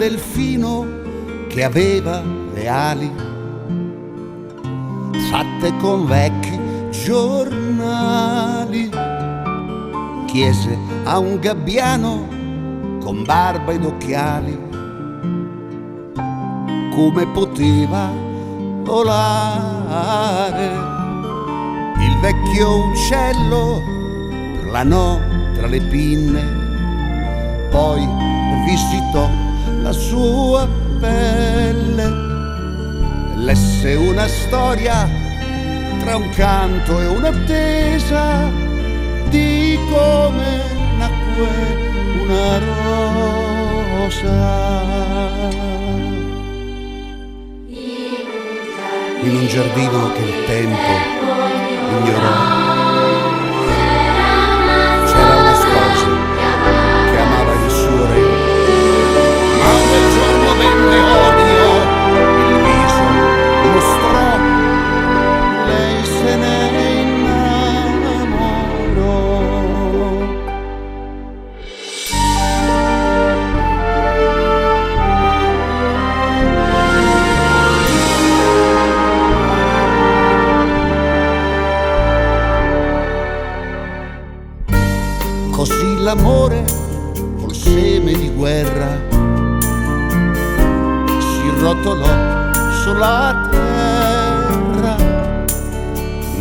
delfino che aveva le ali fatte con vecchi giornali. Chiese a un gabbiano con barba ed occhiali come poteva volare. Il vecchio uccello planò tra le pinne, poi visitò la sua pelle, lesse una storia tra un canto e un'attesa di come nacque una rosa. In un giardino che il tempo ignorò c'era una sposa che amava il suo re, ma quel giorno venne odio, il viso mostrò, lei se ne innamorò. Così l'amore col seme di guerra si rotolò sulla terra,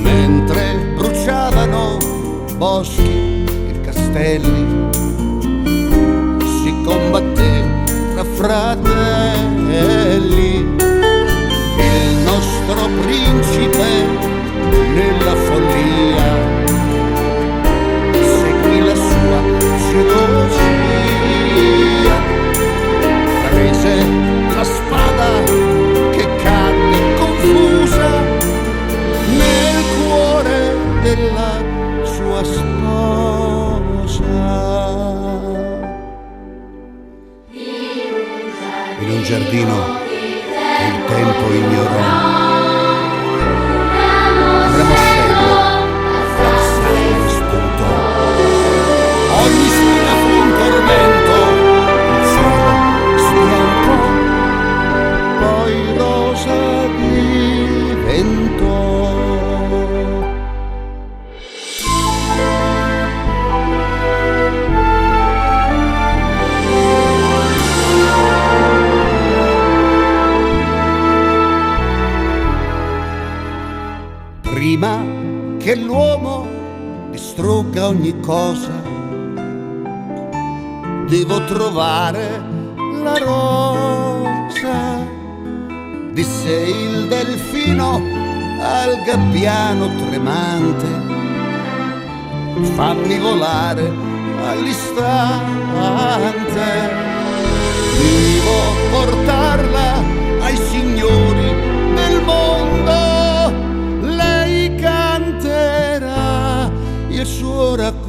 mentre bruciavano boschi e castelli, si combatté tra fratelli. Il nostro principe nella follia la sua gelosia, prese la spada che cadde confusa nel cuore della sua sposa. In un giardino che il tempo ignorò, un ramoscello dal sangue spuntò. Ogni spina fu un tormento, il cielo sbiancò, poi rosa diventò. Prima che l'uomo distrugga ogni cosa, devo trovare la rosa, disse il delfino al gabbiano tremante. Fammi volare all'istante, devo portarla ai signori del mondo. Lei canterà il suo racconto.